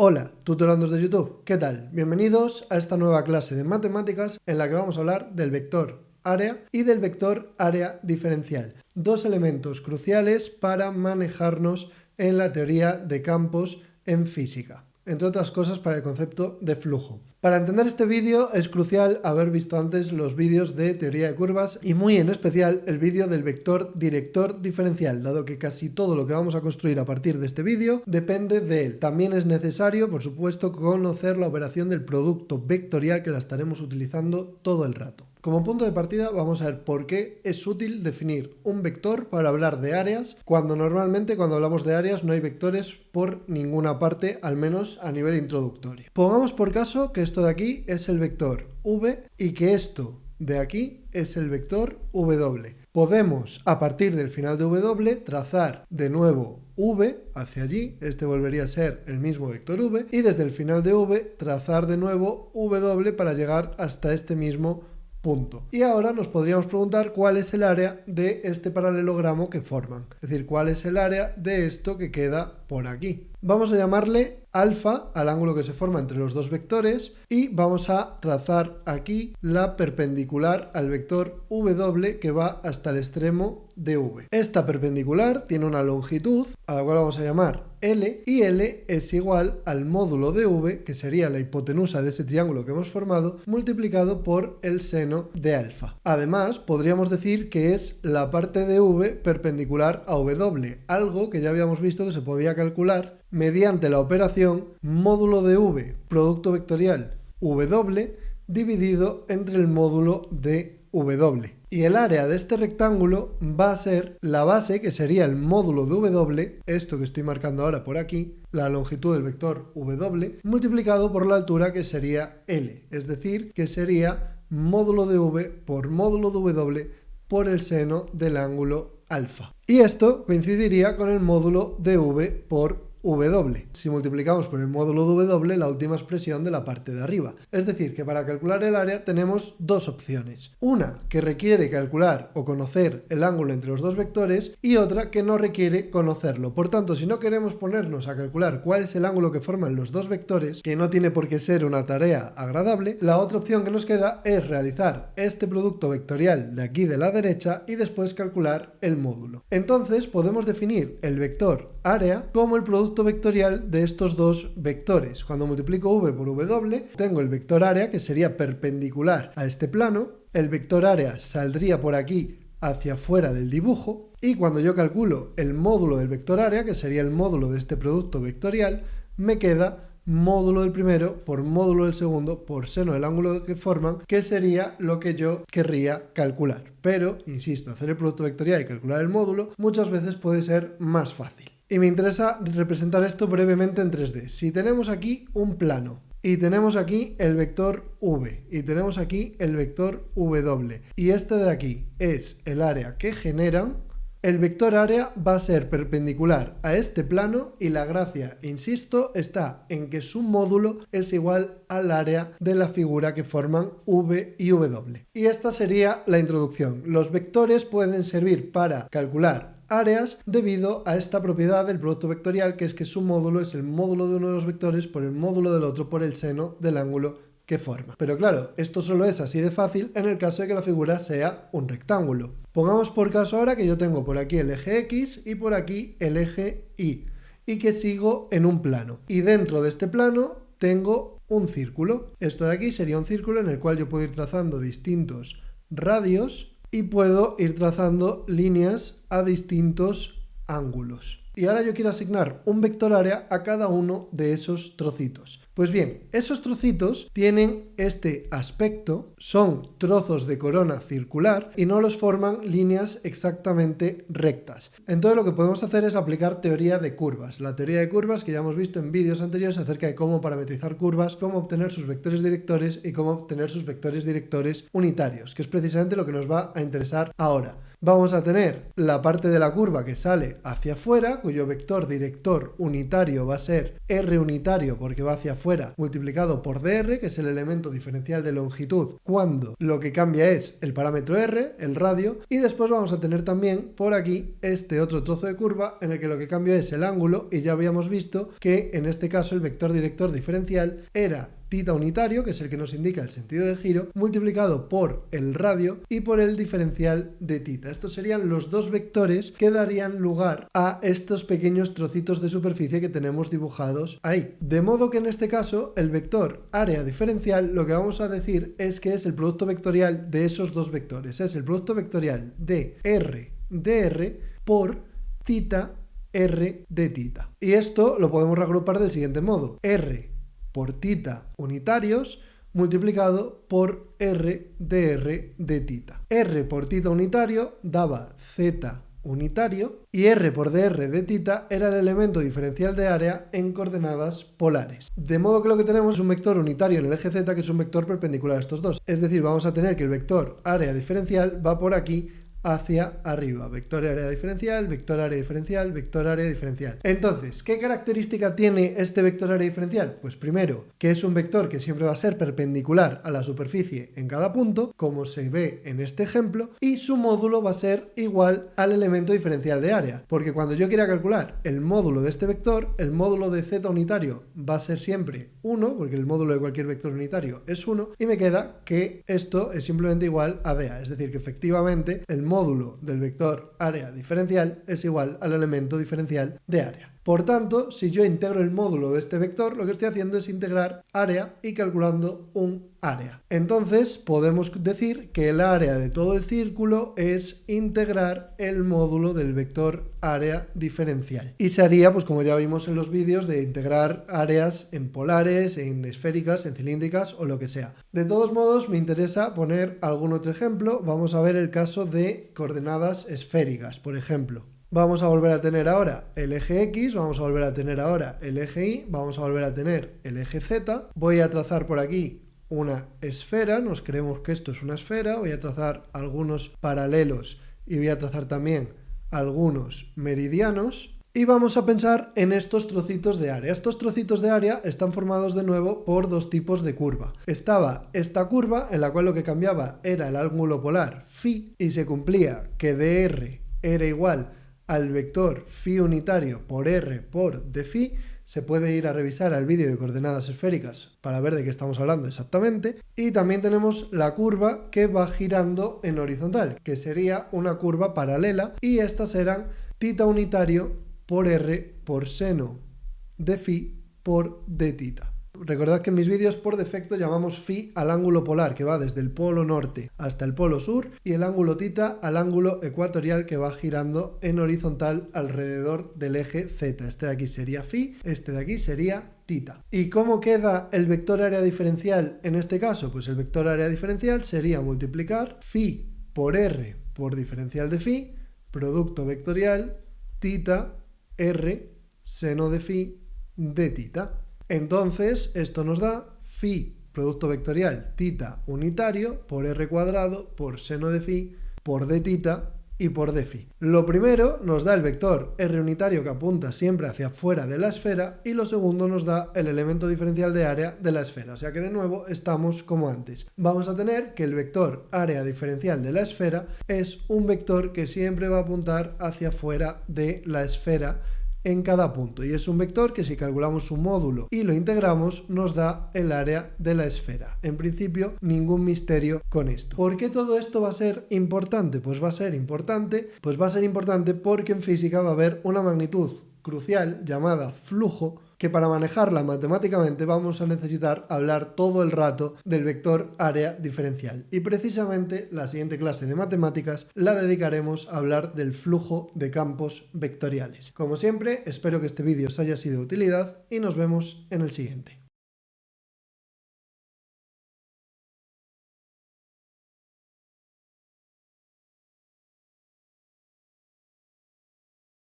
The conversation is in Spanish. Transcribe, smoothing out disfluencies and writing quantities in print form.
Hola, tutorandos de YouTube, ¿qué tal? Bienvenidos a esta nueva clase de matemáticas en la que vamos a hablar del vector área y del vector área diferencial, dos elementos cruciales para manejarnos en la teoría de campos en física, entre otras cosas para el concepto de flujo. Para entender este vídeo es crucial haber visto antes los vídeos de teoría de curvas y muy en especial el vídeo del vector director diferencial, dado que casi todo lo que vamos a construir a partir de este vídeo depende de él. También es necesario, por supuesto, conocer la operación del producto vectorial que la estaremos utilizando todo el rato. Como punto de partida vamos a ver por qué es útil definir un vector para hablar de áreas, cuando normalmente cuando hablamos de áreas no hay vectores por ninguna parte, al menos a nivel introductorio. Pongamos por caso que esto de aquí es el vector v y que esto de aquí es el vector w. Podemos, a partir del final de w, trazar de nuevo v hacia allí, este volvería a ser el mismo vector v, y desde el final de v trazar de nuevo w para llegar hasta este mismo punto. Y ahora nos podríamos preguntar cuál es el área de este paralelogramo que forman, es decir, cuál es el área de esto que queda por aquí. Vamos a llamarle alfa al ángulo que se forma entre los dos vectores y vamos a trazar aquí la perpendicular al vector w que va hasta el extremo de v. Esta perpendicular tiene una longitud a la cual vamos a llamar L y L es igual al módulo de v, que sería la hipotenusa de ese triángulo que hemos formado, multiplicado por el seno de alfa. Además, podríamos decir que es la parte de v perpendicular a w, algo que ya habíamos visto que se podía calcular mediante la operación módulo de v, producto vectorial w, dividido entre el módulo de w. Y el área de este rectángulo va a ser la base, que sería el módulo de w, esto que estoy marcando ahora por aquí, la longitud del vector w, multiplicado por la altura, que sería L, es decir, que sería módulo de v por módulo de w por el seno del ángulo alfa. Y esto coincidiría con el módulo de v por w, si multiplicamos por el módulo de w la última expresión de la parte de arriba. Es decir, que para calcular el área tenemos dos opciones. Una que requiere calcular o conocer el ángulo entre los dos vectores y otra que no requiere conocerlo. Por tanto, si no queremos ponernos a calcular cuál es el ángulo que forman los dos vectores, que no tiene por qué ser una tarea agradable, la otra opción que nos queda es realizar este producto vectorial de aquí de la derecha y después calcular el módulo. Entonces podemos definir el vector área como el producto vectorial de estos dos vectores. Cuando multiplico v por w, tengo el vector área que sería perpendicular a este plano, el vector área saldría por aquí hacia afuera del dibujo, y cuando yo calculo el módulo del vector área, que sería el módulo de este producto vectorial, me queda módulo del primero por módulo del segundo por seno del ángulo que forman, que sería lo que yo querría calcular. Pero, insisto, hacer el producto vectorial y calcular el módulo muchas veces puede ser más fácil. Y me interesa representar esto brevemente en 3D. Si tenemos aquí un plano y tenemos aquí el vector v y tenemos aquí el vector w y este de aquí es el área que generan, el vector área va a ser perpendicular a este plano y la gracia, insisto, está en que su módulo es igual al área de la figura que forman v y w. Y esta sería la introducción. Los vectores pueden servir para calcular áreas debido a esta propiedad del producto vectorial, que es que su módulo es el módulo de uno de los vectores por el módulo del otro por el seno del ángulo que forma. Pero claro, esto solo es así de fácil en el caso de que la figura sea un rectángulo. Pongamos por caso ahora que yo tengo por aquí el eje X y por aquí el eje Y y que sigo en un plano. Y dentro de este plano tengo un círculo. Esto de aquí sería un círculo en el cual yo puedo ir trazando distintos radios y puedo ir trazando líneas a distintos ángulos. Y ahora yo quiero asignar un vector área a cada uno de esos trocitos. Pues bien, esos trocitos tienen este aspecto, son trozos de corona circular y no los forman líneas exactamente rectas. Entonces lo que podemos hacer es aplicar teoría de curvas. La teoría de curvas que ya hemos visto en vídeos anteriores acerca de cómo parametrizar curvas, cómo obtener sus vectores directores y cómo obtener sus vectores directores unitarios, que es precisamente lo que nos va a interesar ahora. Vamos a tener la parte de la curva que sale hacia afuera, cuyo vector director unitario va a ser R unitario porque va hacia afuera, multiplicado por dr, que es el elemento diferencial de longitud, cuando lo que cambia es el parámetro r, el radio, y después vamos a tener también por aquí este otro trozo de curva en el que lo que cambia es el ángulo, y ya habíamos visto que en este caso el vector director diferencial era θ unitario, que es el que nos indica el sentido de giro, multiplicado por el radio y por el diferencial de θ. Estos serían los dos vectores que darían lugar a estos pequeños trocitos de superficie que tenemos dibujados ahí. De modo que en este caso el vector área diferencial lo que vamos a decir es que es el producto vectorial de esos dos vectores. Es el producto vectorial de R dr por θ r de θ. Y esto lo podemos reagrupar del siguiente modo. R por θ unitarios multiplicado por r dr de θ. R por θ unitario daba z unitario y r por dr de θ era el elemento diferencial de área en coordenadas polares. De modo que lo que tenemos es un vector unitario en el eje z que es un vector perpendicular a estos dos. Es decir, vamos a tener que el vector área diferencial va por aquí hacia arriba. Vector área diferencial, vector área diferencial, vector área diferencial. Entonces, ¿qué característica tiene este vector área diferencial? Pues primero, que es un vector que siempre va a ser perpendicular a la superficie en cada punto, como se ve en este ejemplo, y su módulo va a ser igual al elemento diferencial de área, porque cuando yo quiera calcular el módulo de este vector, el módulo de z unitario va a ser siempre 1, porque el módulo de cualquier vector unitario es 1, y me queda que esto es simplemente igual a dA, es decir, que efectivamente el módulo del vector área diferencial es igual al elemento diferencial de área. Por tanto, si yo integro el módulo de este vector, lo que estoy haciendo es integrar área y calculando un área. Entonces, podemos decir que el área de todo el círculo es integrar el módulo del vector área diferencial. Y se haría, pues como ya vimos en los vídeos, de integrar áreas en polares, en esféricas, en cilíndricas o lo que sea. De todos modos, me interesa poner algún otro ejemplo. Vamos a ver el caso de coordenadas esféricas, por ejemplo. Vamos a volver a tener ahora el eje X, vamos a volver a tener ahora el eje Y, vamos a volver a tener el eje Z. Voy a trazar por aquí una esfera, nos creemos que esto es una esfera, voy a trazar algunos paralelos y voy a trazar también algunos meridianos. Y vamos a pensar en estos trocitos de área. Estos trocitos de área están formados de nuevo por dos tipos de curva. Estaba esta curva en la cual lo que cambiaba era el ángulo polar φ y se cumplía que dr era igual al vector φ unitario por r por dφ. Se puede ir a revisar al vídeo de coordenadas esféricas para ver de qué estamos hablando exactamente. Y también tenemos la curva que va girando en horizontal, que sería una curva paralela, y estas eran θ unitario por r por seno de φ por dθ. Recordad que en mis vídeos por defecto llamamos φ al ángulo polar que va desde el polo norte hasta el polo sur y el ángulo θ al ángulo ecuatorial que va girando en horizontal alrededor del eje z. Este de aquí sería φ, este de aquí sería θ. ¿Y cómo queda el vector área diferencial en este caso? Pues el vector área diferencial sería multiplicar φ por r por diferencial de φ, producto vectorial θ r seno de φ de θ. Entonces, esto nos da φ, producto vectorial θ unitario, por r cuadrado, por seno de φ, por dθ y por dφ. Lo primero nos da el vector r unitario que apunta siempre hacia afuera de la esfera y lo segundo nos da el elemento diferencial de área de la esfera. O sea que de nuevo estamos como antes. Vamos a tener que el vector área diferencial de la esfera es un vector que siempre va a apuntar hacia afuera de la esfera en cada punto, y es un vector que si calculamos su módulo y lo integramos nos da el área de la esfera. En principio ningún misterio con esto. ¿Por qué todo esto va a ser importante? Pues va a ser importante porque en física va a haber una magnitud crucial llamada flujo, que para manejarla matemáticamente vamos a necesitar hablar todo el rato del vector área diferencial. Y precisamente la siguiente clase de matemáticas la dedicaremos a hablar del flujo de campos vectoriales. Como siempre, espero que este vídeo os haya sido de utilidad y nos vemos en el siguiente.